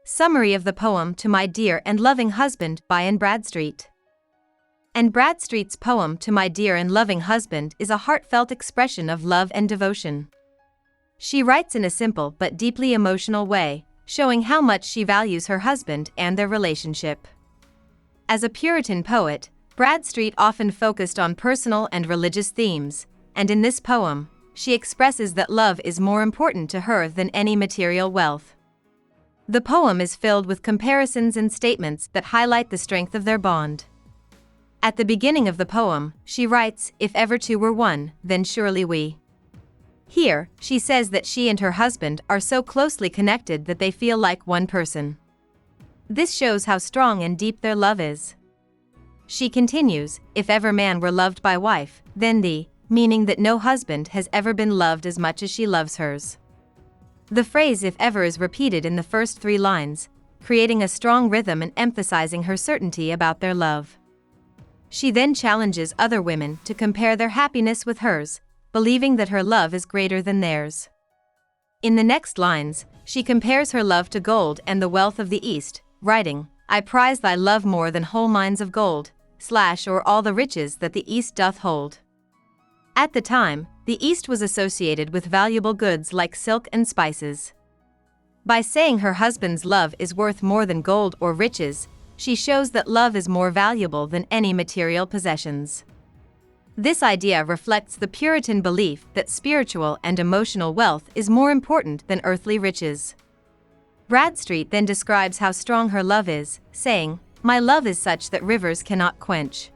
Summary of the poem To My Dear and Loving Husband by Anne Bradstreet. Anne Bradstreet's poem To My Dear and Loving Husband is a heartfelt expression of love and devotion. She writes in a simple but deeply emotional way, showing how much she values her husband and their relationship. As a Puritan poet, Bradstreet often focused on personal and religious themes, and in this poem, she expresses that love is more important to her than any material wealth. The poem is filled with comparisons and statements that highlight the strength of their bond. At the beginning of the poem, she writes, "If ever two were one, then surely we." Here, she says that she and her husband are so closely connected that they feel like one person. This shows how strong and deep their love is. She continues, "If ever man were loved by wife, then thee," meaning that no husband has ever been loved as much as she loves hers. The phrase "if ever" is repeated in the first 3 lines, creating a strong rhythm and emphasizing her certainty about their love. She then challenges other women to compare their happiness with hers, believing that her love is greater than theirs. In the next lines, she compares her love to gold and the wealth of the East, writing, "I prize thy love more than whole mines of gold, or all the riches that the East doth hold." At the time, the East was associated with valuable goods like silk and spices. By saying her husband's love is worth more than gold or riches, she shows that love is more valuable than any material possessions. This idea reflects the Puritan belief that spiritual and emotional wealth is more important than earthly riches. Bradstreet then describes how strong her love is, saying, "My love is such that rivers cannot quench."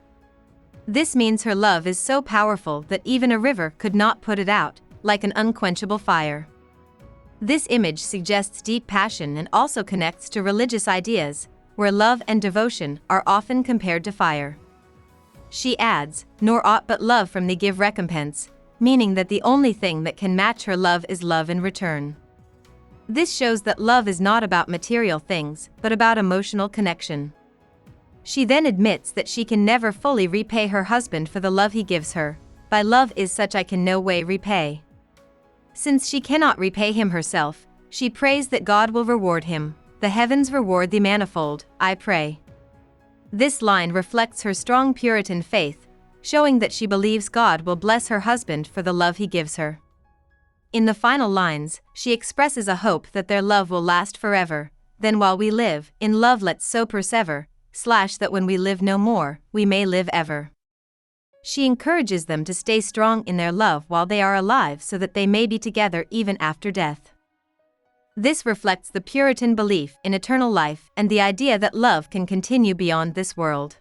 This means her love is so powerful that even a river could not put it out, like an unquenchable fire. This image suggests deep passion and also connects to religious ideas, where love and devotion are often compared to fire. She adds, "Nor aught but love from thee give recompense," meaning that the only thing that can match her love is love in return. This shows that love is not about material things, but about emotional connection. She then admits that she can never fully repay her husband for the love he gives her. "Thy love is such I can no way repay." Since she cannot repay him herself, she prays that God will reward him. "The heavens reward thee manifold, I pray." This line reflects her strong Puritan faith, showing that she believes God will bless her husband for the love he gives her. In the final lines, she expresses a hope that their love will last forever. "Then while we live, in love let's so persevere, that when we live no more, we may live ever." She encourages them to stay strong in their love while they are alive so that they may be together even after death. This reflects the Puritan belief in eternal life and the idea that love can continue beyond this world.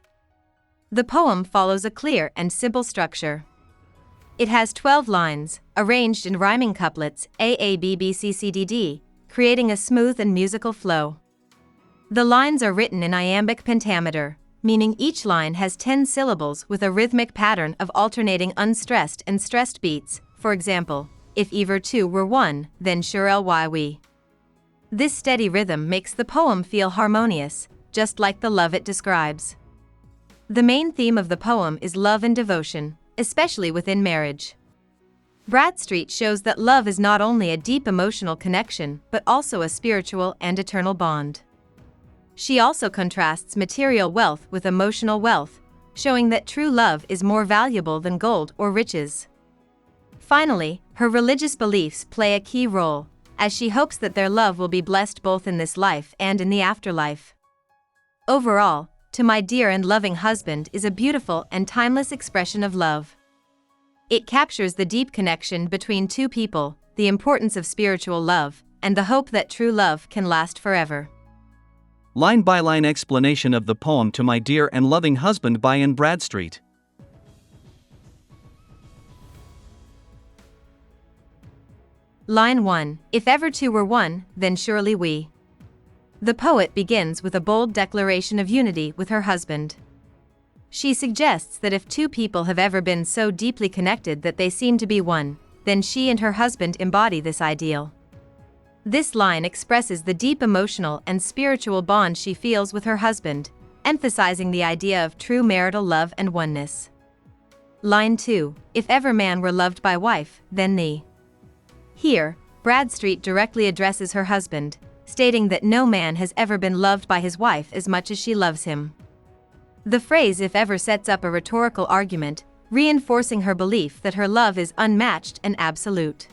The poem follows a clear and simple structure. It has 12 lines, arranged in rhyming couplets A-A-B-B-C-C-D-D, creating a smooth and musical flow. The lines are written in iambic pentameter, meaning each line has 10 syllables with a rhythmic pattern of alternating unstressed and stressed beats. For example, "If ever two were one, then surely we." This steady rhythm makes the poem feel harmonious, just like the love it describes. The main theme of the poem is love and devotion, especially within marriage. Bradstreet shows that love is not only a deep emotional connection but also a spiritual and eternal bond. She also contrasts material wealth with emotional wealth, showing that true love is more valuable than gold or riches. Finally, her religious beliefs play a key role, as she hopes that their love will be blessed both in this life and in the afterlife. Overall, To My Dear and Loving Husband is a beautiful and timeless expression of love. It captures the deep connection between two people, the importance of spiritual love, and the hope that true love can last forever. Line-by-line explanation of the poem To My Dear and Loving Husband by Anne Bradstreet. Line 1. "If ever two were one, then surely we." The poet begins with a bold declaration of unity with her husband. She suggests that if two people have ever been so deeply connected that they seem to be one, then she and her husband embody this ideal. This line expresses the deep emotional and spiritual bond she feels with her husband, emphasizing the idea of true marital love and oneness. Line 2. "If ever man were loved by wife, then thee." Here, Bradstreet directly addresses her husband, stating that no man has ever been loved by his wife as much as she loves him. The phrase "if ever" sets up a rhetorical argument, reinforcing her belief that her love is unmatched and absolute.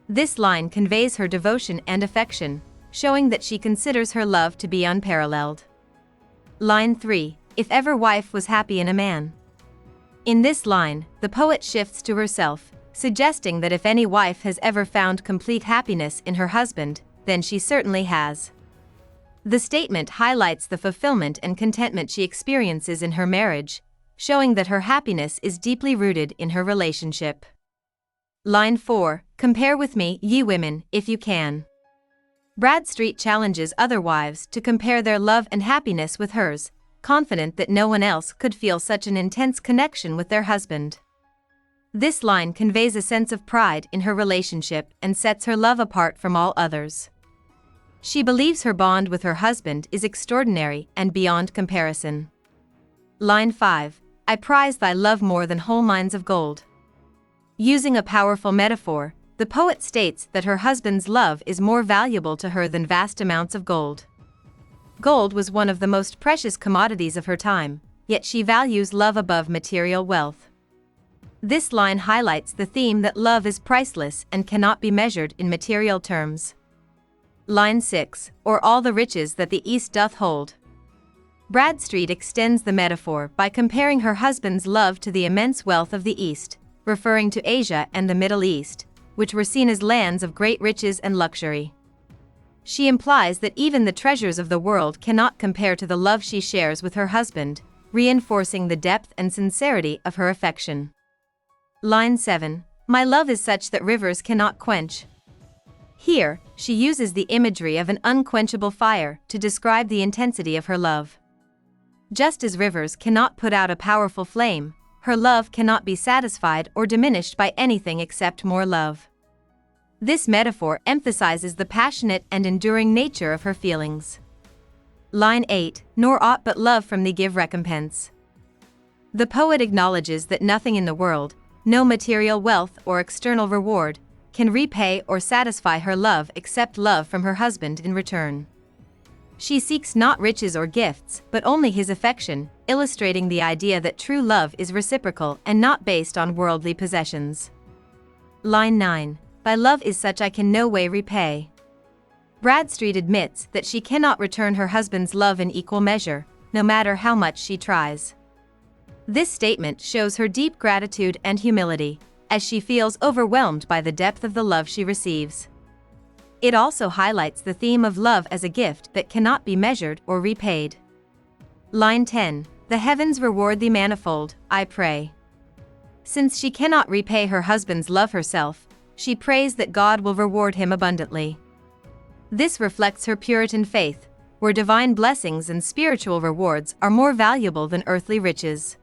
This line conveys her devotion and affection, showing that she considers her love to be unparalleled. Line 3. If ever wife was happy in a man. In this line, the poet shifts to herself, suggesting that if any wife has ever found complete happiness in her husband, then she certainly has. The statement highlights the fulfillment and contentment she experiences in her marriage, showing that her happiness is deeply rooted in her relationship. Line 4. Compare with me, ye women, if you can. Bradstreet challenges other wives to compare their love and happiness with hers, confident that no one else could feel such an intense connection with their husband. This line conveys a sense of pride in her relationship and sets her love apart from all others. She believes her bond with her husband is extraordinary and beyond comparison. Line 5. I prize thy love more than whole mines of gold. Using a powerful metaphor, the poet states that her husband's love is more valuable to her than vast amounts of gold. Gold was one of the most precious commodities of her time, yet she values love above material wealth. This line highlights the theme that love is priceless and cannot be measured in material terms. Line 6. Or all the riches that the East doth hold. Bradstreet extends the metaphor by comparing her husband's love to the immense wealth of the East, referring to Asia and the Middle East, which were seen as lands of great riches and luxury. She implies that even the treasures of the world cannot compare to the love she shares with her husband, reinforcing the depth and sincerity of her affection. Line 7. My love is such that rivers cannot quench. Here, she uses the imagery of an unquenchable fire to describe the intensity of her love. Just as rivers cannot put out a powerful flame, her love cannot be satisfied or diminished by anything except more love. This metaphor emphasizes the passionate and enduring nature of her feelings. Line 8. Nor aught but love from thee give recompense. The poet acknowledges that nothing in the world, no material wealth or external reward, can repay or satisfy her love except love from her husband in return. She seeks not riches or gifts, but only his affection, illustrating the idea that true love is reciprocal and not based on worldly possessions. Line 9. Thy love is such I can no way repay. Bradstreet admits that she cannot return her husband's love in equal measure, no matter how much she tries. This statement shows her deep gratitude and humility, as she feels overwhelmed by the depth of the love she receives. It also highlights the theme of love as a gift that cannot be measured or repaid. Line 10. The heavens reward thee manifold, I pray. Since she cannot repay her husband's love herself, she prays that God will reward him abundantly. This reflects her Puritan faith, where divine blessings and spiritual rewards are more valuable than earthly riches.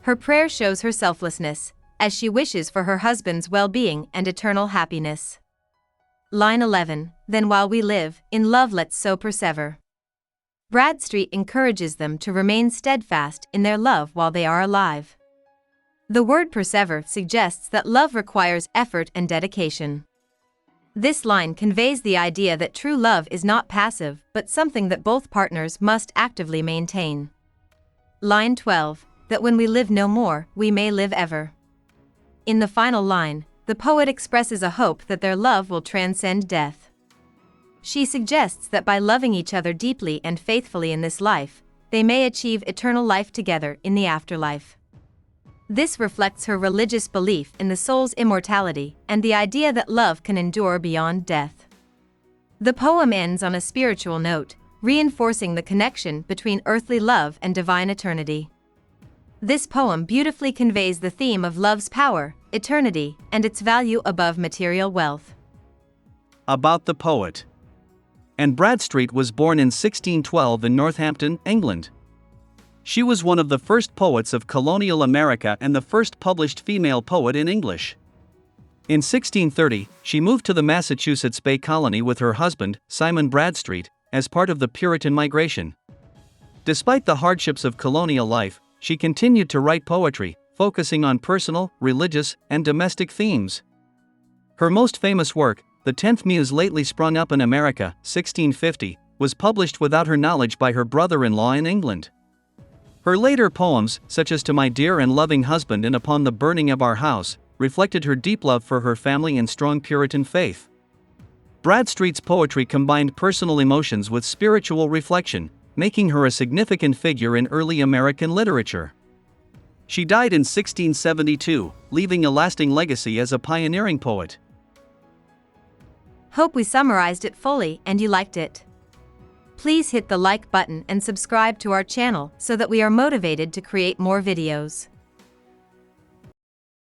Her prayer shows her selflessness, as she wishes for her husband's well-being and eternal happiness. Line 11. Then while we live, in love let's so persever. Bradstreet encourages them to remain steadfast in their love while they are alive. The word persever suggests that love requires effort and dedication. This line conveys the idea that true love is not passive but something that both partners must actively maintain. Line 12. That when we live no more, we may live ever. In the final line, the poet expresses a hope that their love will transcend death. She suggests that by loving each other deeply and faithfully in this life, they may achieve eternal life together in the afterlife. This reflects her religious belief in the soul's immortality and the idea that love can endure beyond death. The poem ends on a spiritual note, reinforcing the connection between earthly love and divine eternity. This poem beautifully conveys the theme of love's power, eternity, and its value above material wealth. About the poet. Anne Bradstreet was born in 1612 in Northampton, England. She was one of the first poets of colonial America and the first published female poet in English. In 1630, she moved to the Massachusetts Bay Colony with her husband, Simon Bradstreet, as part of the Puritan migration. Despite the hardships of colonial life, she continued to write poetry, focusing on personal, religious, and domestic themes. Her most famous work, The Tenth Muse Lately Sprung Up in America, 1650, was published without her knowledge by her brother-in-law in England. Her later poems, such as To My Dear and Loving Husband and Upon the Burning of Our House, reflected her deep love for her family and strong Puritan faith. Bradstreet's poetry combined personal emotions with spiritual reflection, making her a significant figure in early American literature. She died in 1672, leaving a lasting legacy as a pioneering poet. Hope we summarized it fully and you liked it. Please hit the like button and subscribe to our channel so that we are motivated to create more videos.